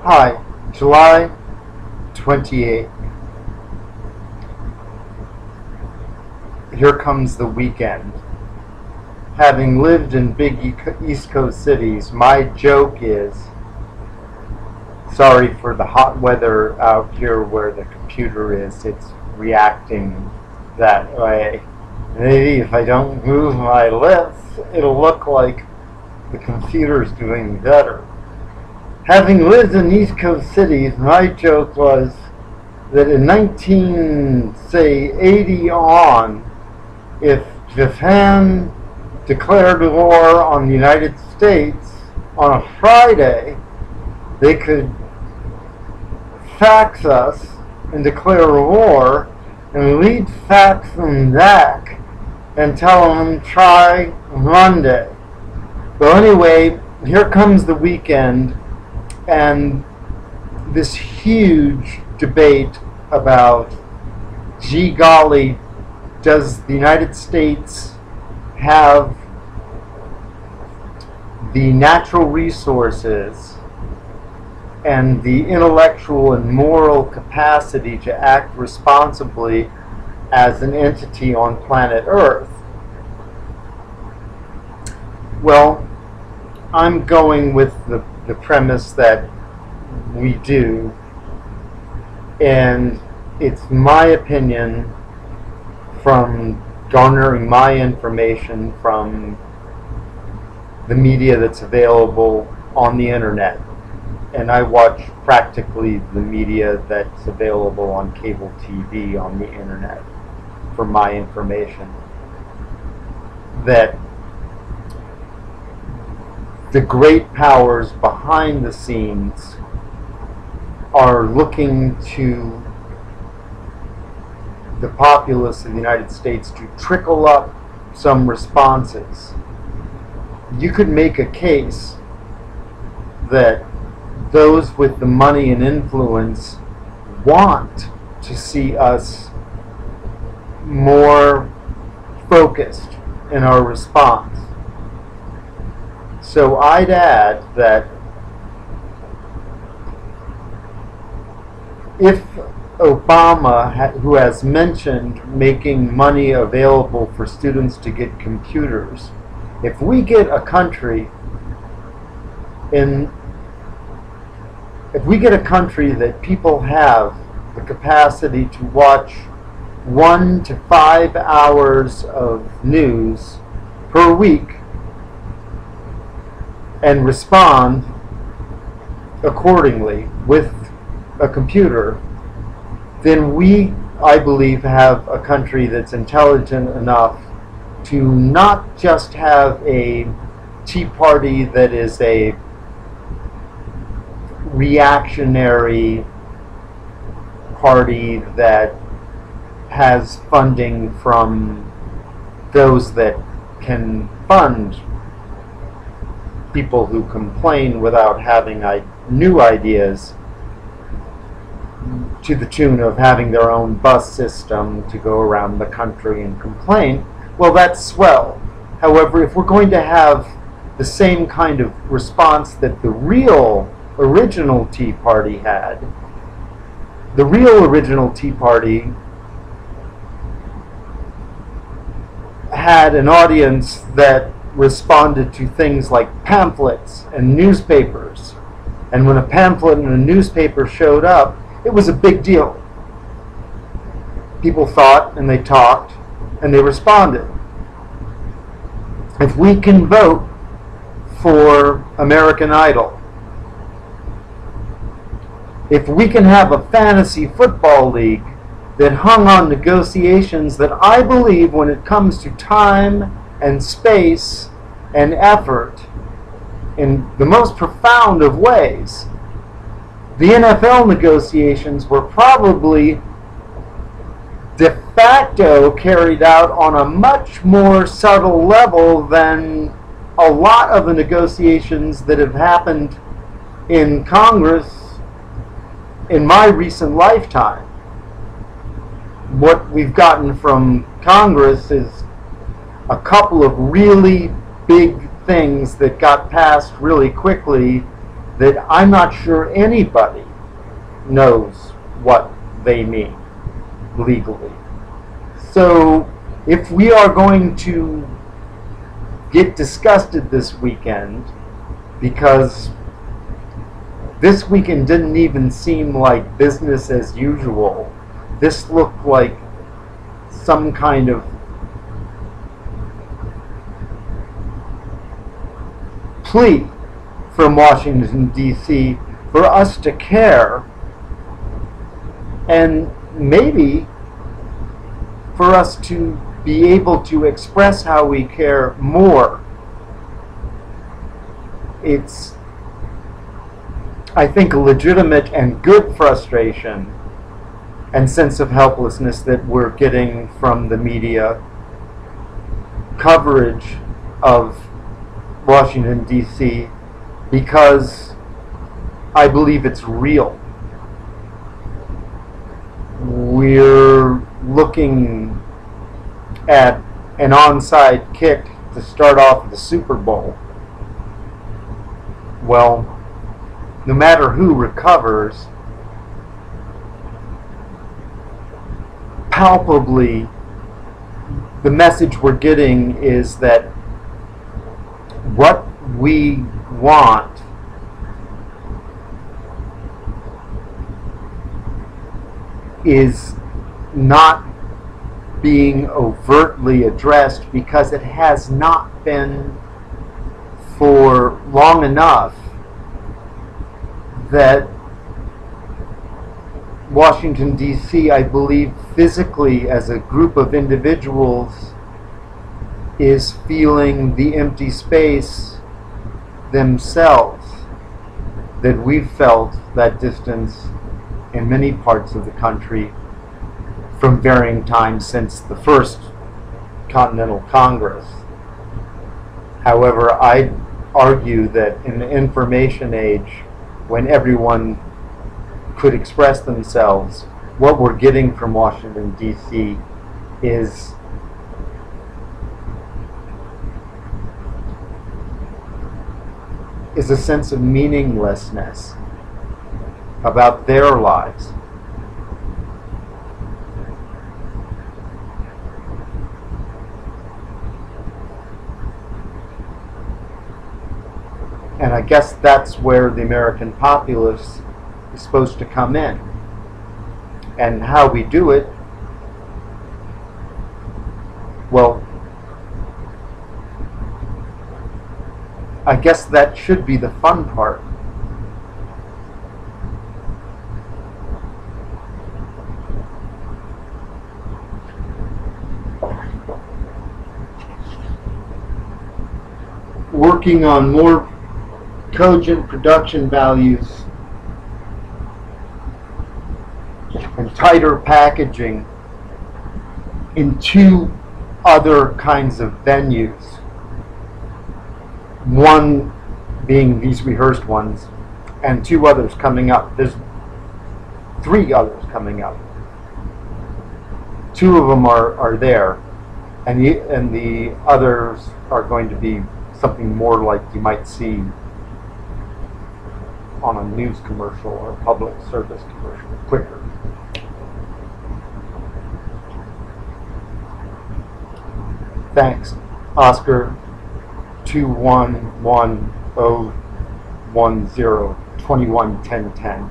Hi, July 28th. Here comes the weekend. Having lived in big East Coast cities, my joke is, sorry for the hot weather out here where the computer is, it's reacting that way. Maybe if I don't move my lips, it'll look like the computer's doing better. Having lived in East Coast cities, my joke was that in 1980 on, if Japan declared war on the United States on a Friday, they could fax us and declare war, and we'd fax them back and tell them try Monday. Well, anyway, here comes the weekend, and this huge debate about, gee golly, does the United States have the natural resources and the intellectual and moral capacity to act responsibly as an entity on planet Earth? Well, I'm going with the premise that we do, and it's my opinion from garnering my information from the media that's available on the internet, and I watch practically the media that's available on cable TV on the internet for my information, that the great powers behind the scenes are looking to the populace of the United States to trickle up some responses. You could make a case that those with the money and influence want to see us more focused in our response. So I'd add that if Obama, who has mentioned making money available for students to get computers, if we get a country that people have the capacity to watch 1 to 5 hours of news per week and respond accordingly with a computer, then we, I believe, have a country that's intelligent enough to not just have a Tea Party that is a reactionary party that has funding from those that can fund people who complain without having new ideas, to the tune of having their own bus system to go around the country and complain. Well, that's swell. However, if we're going to have the same kind of response that the real original Tea Party had, the real original Tea Party had an audience that responded to things like pamphlets and newspapers. And when a pamphlet and a newspaper showed up, it was a big deal. People thought, and they talked, and they responded. If we can vote for American Idol, if we can have a fantasy football league that hung on negotiations that I believe, when it comes to time and space and effort, in the most profound of ways, the NFL negotiations were probably de facto carried out on a much more subtle level than a lot of the negotiations that have happened in Congress in my recent lifetime. What we've gotten from Congress is a couple of really big things that got passed really quickly that I'm not sure anybody knows what they mean legally. So if we are going to get disgusted this weekend, because this weekend didn't even seem like business as usual, this looked like some kind of plea from Washington, D.C. for us to care, and maybe for us to be able to express how we care more. It's, I think, a legitimate and good frustration and sense of helplessness that we're getting from the media coverage of Washington, D.C., because I believe it's real. We're looking at an onside kick to start off the Super Bowl. Well, no matter who recovers, palpably the message we're getting is that what we want is not being overtly addressed, because it has not been for long enough that Washington, D.C., I believe, physically as a group of individuals is feeling the empty space themselves, that we've felt that distance in many parts of the country from varying times since the first Continental Congress. However, I'd argue that in the information age, when everyone could express themselves, what we're getting from Washington, D.C. is a sense of meaninglessness about their lives. And I guess that's where the American populace is supposed to come in. And how we do it, well, I guess that should be the fun part. Working on more cogent production values and tighter packaging in two other kinds of venues. One being these rehearsed ones, and two others coming up. There's three others coming up. Two of them are there, and the others are going to be something more like you might see on a news commercial or a public service commercial, quicker. Thanks, Oscar 2111010211010.